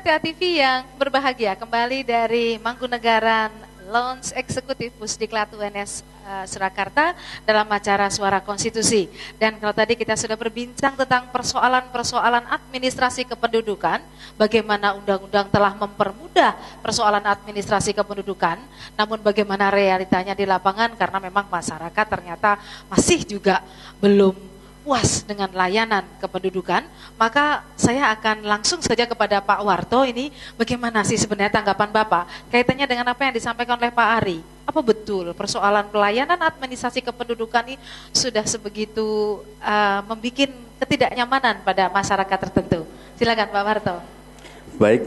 TA TV yang berbahagia, kembali dari Mangkunegaran Lounge Eksekutif Pusdiklat UNS Surakarta dalam acara Suara Konstitusi. Dan kalau tadi kita sudah berbincang tentang persoalan-persoalan administrasi kependudukan, bagaimana undang-undang telah mempermudah persoalan administrasi kependudukan, namun bagaimana realitanya di lapangan karena memang masyarakat ternyata masih juga belum puas dengan layanan kependudukan. Maka saya akan langsung saja kepada Pak Warto. Ini bagaimana sih sebenarnya tanggapan Bapak kaitannya dengan apa yang disampaikan oleh Pak Ari? Apa betul persoalan pelayanan administrasi kependudukan ini sudah sebegitu membuat ketidaknyamanan pada masyarakat tertentu? Silakan Pak Warto. Baik,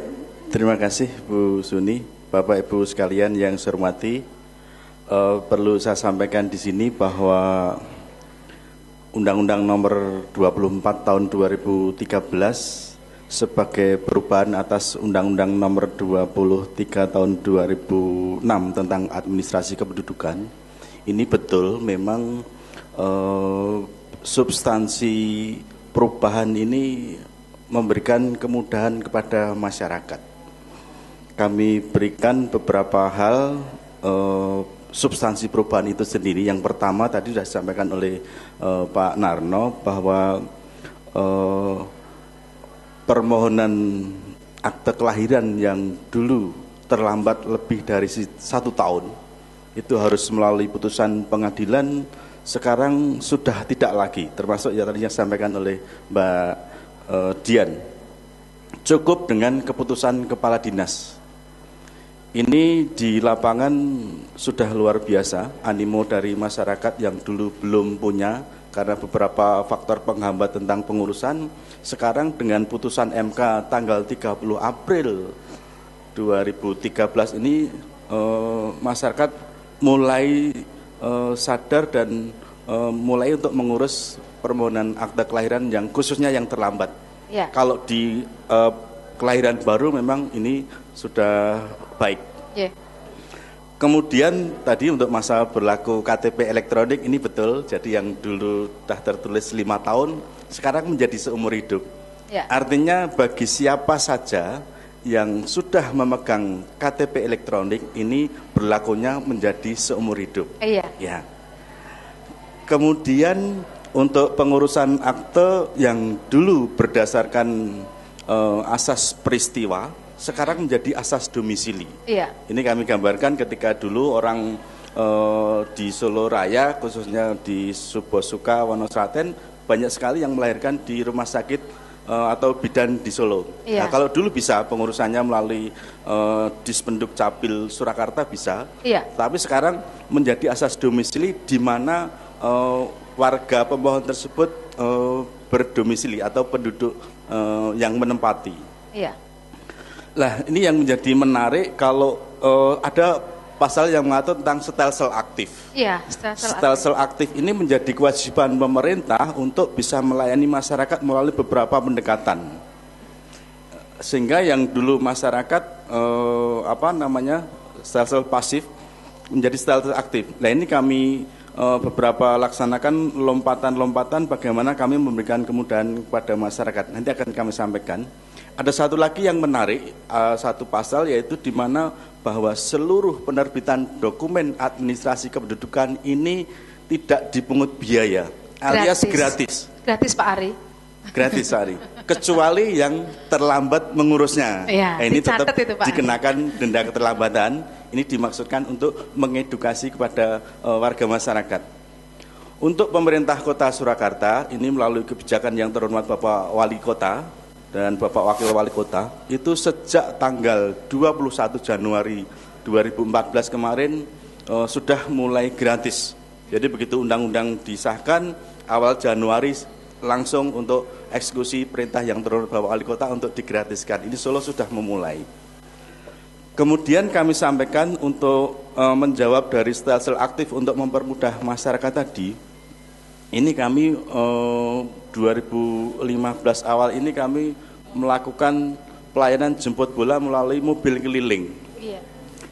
terima kasih Bu Suni, Bapak Ibu sekalian yang saya hormati. Perlu saya sampaikan di sini bahwa Undang-Undang Nomor 24 Tahun 2013 sebagai perubahan atas Undang-Undang Nomor 23 Tahun 2006 tentang administrasi kependudukan, ini betul memang substansi perubahan ini memberikan kemudahan kepada masyarakat. Kami berikan beberapa hal substansi perubahan itu sendiri. Yang pertama tadi sudah disampaikan oleh Pak Narno bahwa permohonan akte kelahiran yang dulu terlambat lebih dari 1 tahun itu harus melalui putusan pengadilan, sekarang sudah tidak lagi, termasuk yang tadinya disampaikan oleh Mbak Dian, cukup dengan keputusan kepala dinas. Ini di lapangan sudah luar biasa, animo dari masyarakat yang dulu belum punya karena beberapa faktor penghambat tentang pengurusan. Sekarang dengan putusan MK tanggal 30 April 2013 ini masyarakat mulai sadar dan mulai untuk mengurus permohonan akte kelahiran yang khususnya yang terlambat. Ya. Kalau di kelahiran baru memang ini sudah baik. Yeah. Kemudian tadi untuk masa berlaku KTP elektronik ini betul, jadi yang dulu sudah tertulis 5 tahun sekarang menjadi seumur hidup. Yeah. Artinya bagi siapa saja yang sudah memegang KTP elektronik ini berlakunya menjadi seumur hidup. Iya. Ya. Kemudian untuk pengurusan akte yang dulu berdasarkan asas peristiwa, sekarang menjadi asas domisili. Iya. Ini kami gambarkan ketika dulu orang di Solo Raya, khususnya di Subosuka, Wonoslaten, banyak sekali yang melahirkan di rumah sakit atau bidan di Solo. Iya. Nah, kalau dulu bisa pengurusannya melalui Dispenduk Capil Surakarta bisa, iya. Tapi sekarang menjadi asas domisili di mana warga pemohon tersebut berdomisili atau penduduk yang menempati. Iya. Lah, ini yang menjadi menarik kalau ada pasal yang mengatur tentang stelsel aktif. Iya, stelsel aktif ini menjadi kewajiban pemerintah untuk bisa melayani masyarakat melalui beberapa pendekatan. Sehingga yang dulu masyarakat stelsel pasif menjadi stelsel aktif. Nah, ini kami beberapa laksanakan lompatan-lompatan bagaimana kami memberikan kemudahan kepada masyarakat. Nanti akan kami sampaikan. Ada satu lagi yang menarik, satu pasal yaitu di mana bahwa seluruh penerbitan dokumen administrasi kependudukan ini tidak dipungut biaya, alias gratis. Gratis Pak Ari. Gratis Pak Ari. Kecuali yang terlambat mengurusnya. Ya, ini tetap itu, Pak dikenakan denda keterlambatan. Ini dimaksudkan untuk mengedukasi kepada warga masyarakat. Untuk pemerintah Kota Surakarta, ini melalui kebijakan yang terhormat Bapak Wali Kota dan Bapak Wakil Wali Kota, itu sejak tanggal 21 Januari 2014 kemarin sudah mulai gratis. Jadi begitu undang-undang disahkan awal Januari langsung untuk eksekusi perintah yang terhormat Bapak Wali Kota untuk digratiskan. Ini Solo sudah memulai. Kemudian kami sampaikan untuk menjawab dari stelsel aktif untuk mempermudah masyarakat tadi. Ini kami 2015 awal ini kami melakukan pelayanan jemput bola melalui mobil keliling. Iya.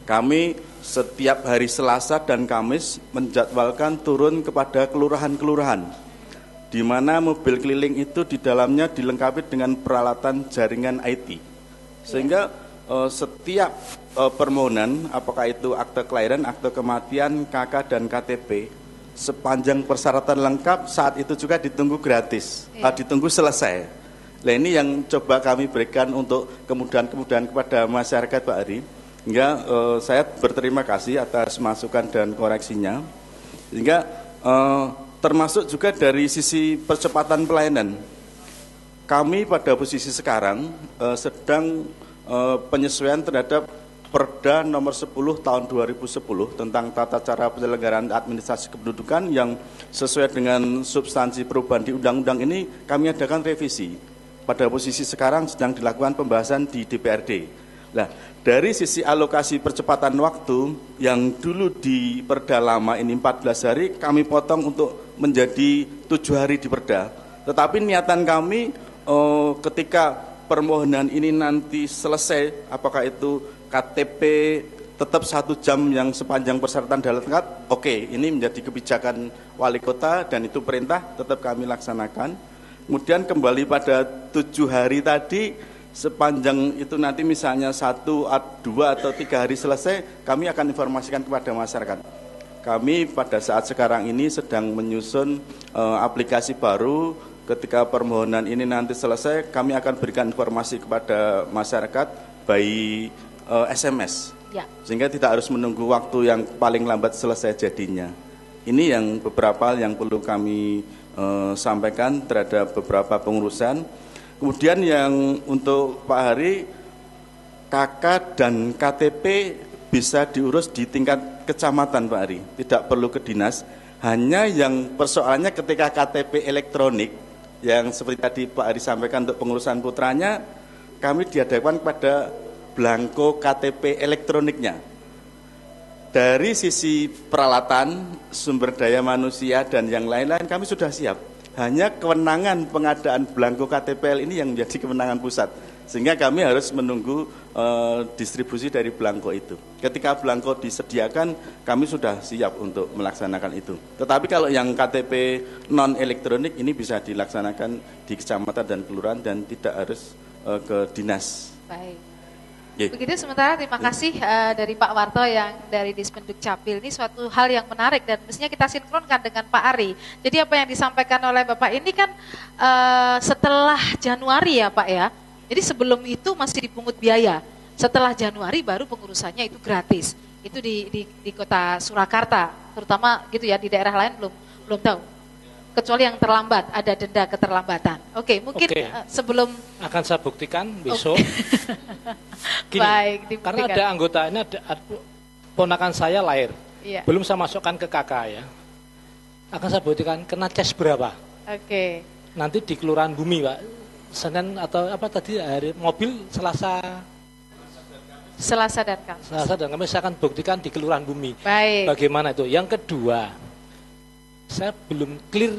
Kami setiap hari Selasa dan Kamis menjadwalkan turun kepada kelurahan-kelurahan, di mana mobil keliling itu di dalamnya dilengkapi dengan peralatan jaringan IT. Sehingga setiap permohonan, apakah itu akte kelahiran, akte kematian, KK dan KTP, sepanjang persyaratan lengkap saat itu juga ditunggu gratis, ditunggu selesai. Nah ini yang coba kami berikan untuk kemudahan-kemudahan kepada masyarakat Pak Ari. Hingga saya berterima kasih atas masukan dan koreksinya. Sehingga termasuk juga dari sisi percepatan pelayanan. Kami pada posisi sekarang sedang penyesuaian terhadap Perda nomor 10 tahun 2010 tentang tata cara penyelenggaraan administrasi kependudukan yang sesuai dengan substansi perubahan di undang-undang ini kami adakan revisi. Pada posisi sekarang sedang dilakukan pembahasan di DPRD. Nah, dari sisi alokasi percepatan waktu yang dulu di Perda lama ini 14 hari kami potong untuk menjadi 7 hari di Perda. Tetapi niatan kami ketika permohonan ini nanti selesai, apakah itu KTP tetap 1 jam yang sepanjang persyaratan dan lengkap, oke, ini menjadi kebijakan wali kota dan itu perintah tetap kami laksanakan. Kemudian kembali pada 7 hari tadi, sepanjang itu nanti misalnya 1, 2 atau 3 hari selesai, kami akan informasikan kepada masyarakat. Kami pada saat sekarang ini sedang menyusun aplikasi baru. Ketika permohonan ini nanti selesai, kami akan berikan informasi kepada masyarakat by SMS, sehingga tidak harus menunggu waktu yang paling lambat selesai jadinya. Ini yang beberapa hal yang perlu kami sampaikan terhadap beberapa pengurusan. Kemudian yang untuk Pak Hari, KK dan KTP bisa diurus di tingkat kecamatan Pak Hari, tidak perlu ke dinas. Hanya yang persoalannya ketika KTP elektronik, yang seperti tadi Pak Ari sampaikan untuk pengurusan putranya, kami dihadapkan pada blanko KTP elektroniknya. Dari sisi peralatan, sumber daya manusia dan yang lain-lain kami sudah siap. Hanya kewenangan pengadaan blanko KTPL ini yang menjadi kewenangan pusat. Sehingga kami harus menunggu distribusi dari blanko itu. Ketika blanko disediakan, kami sudah siap untuk melaksanakan itu. Tetapi kalau yang KTP non elektronik ini bisa dilaksanakan di kecamatan dan kelurahan dan tidak harus ke dinas. Baik. Begitu sementara terima kasih dari Pak Warto yang dari Dispenduk Capil. Ini suatu hal yang menarik dan mestinya kita sinkronkan dengan Pak Ari. Jadi apa yang disampaikan oleh Bapak ini kan setelah Januari ya Pak ya. Jadi sebelum itu masih dipungut biaya. Setelah Januari baru pengurusannya itu gratis. Itu di kota Surakarta, terutama gitu ya, di daerah lain belum tahu. Kecuali yang terlambat, ada denda keterlambatan. Oke, mungkin sebelum akan saya buktikan besok. Gini, baik, karena ada anggota ini ada ponakan saya lahir. Iya. Belum saya masukkan ke KK ya. Akan saya buktikan kena cas berapa. Oke. Nanti di Kelurahan Bumi, Pak. Senin atau apa tadi hari mobil Selasa dan Kamis. Selasa dan Kamis saya akan buktikan di Kelurahan Bumi. Baik. Bagaimana itu? Yang kedua, saya belum clear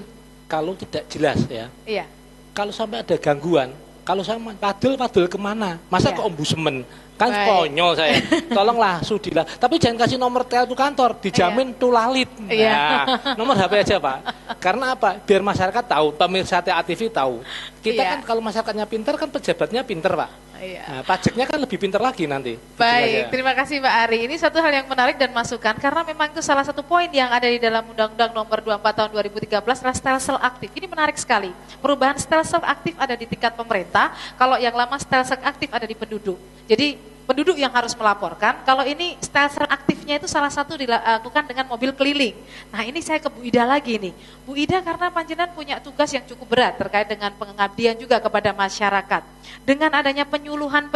kalau tidak jelas ya. Iya. Kalau sampai ada gangguan, kalau saya padel kemana? Masa ke ombudsman? Kan konyol saya. Tolonglah, sudilah. Tapi jangan kasih nomor telepon kantor, dijamin tulalit. Nah, nomor HP aja Pak. Karena apa? Biar masyarakat tahu, pemirsa TA TV tahu. Kita kan kalau masyarakatnya pintar kan pejabatnya pintar Pak. Nah, pajaknya kan lebih pintar lagi nanti. Baik, terima kasih Pak Ari. Ini satu hal yang menarik dan masukan karena memang itu salah satu poin yang ada di dalam Undang-Undang Nomor 24 Tahun 2013 adalah stelsel aktif. Ini menarik sekali. Perubahan stelsel aktif ada di tingkat pemerintah, kalau yang lama stelsel aktif ada di penduduk. Jadi penduduk yang harus melaporkan, kalau ini stelsel aktifnya itu salah satu dilakukan dengan mobil keliling. Nah ini saya ke Bu Ida lagi nih. Bu Ida karena panjenengan punya tugas yang cukup berat terkait dengan pengabdian juga kepada masyarakat. Dengan adanya penyuluhan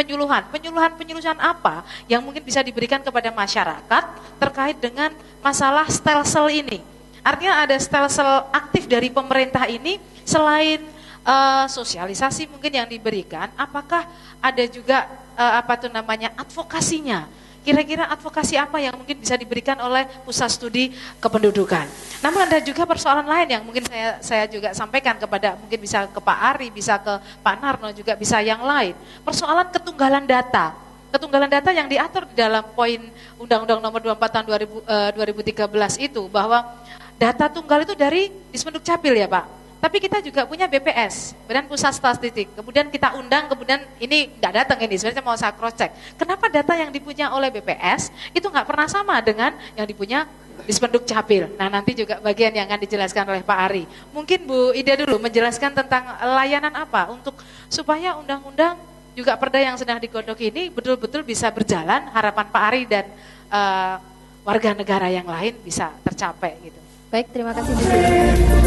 apa yang mungkin bisa diberikan kepada masyarakat terkait dengan masalah stelsel ini. Artinya ada stelsel aktif dari pemerintah ini selain sosialisasi mungkin yang diberikan, apakah ada juga advokasinya? Kira-kira advokasi apa yang mungkin bisa diberikan oleh Pusat Studi Kependudukan? Namun ada juga persoalan lain yang mungkin saya juga sampaikan kepada, mungkin bisa ke Pak Ari, bisa ke Pak Narno, juga bisa yang lain. Persoalan ketunggalan data. Ketunggalan data yang diatur di dalam poin Undang-Undang Nomor 24 Tahun 2013 itu, bahwa data tunggal itu dari Dispenduk Capil ya Pak. Tapi kita juga punya BPS, Badan Pusat Statistik. Kemudian kita undang, kemudian ini nggak datang ini, sebenarnya mau saya cross check. Kenapa data yang dipunya oleh BPS itu nggak pernah sama dengan yang dipunya Dispenduk Capil? Nah nanti juga bagian yang akan dijelaskan oleh Pak Ari. Mungkin Bu Ida dulu menjelaskan tentang layanan apa untuk supaya undang-undang juga perda yang sedang digodok ini betul-betul bisa berjalan, harapan Pak Ari dan warga negara yang lain bisa tercapai gitu. Baik, terima kasih Bu.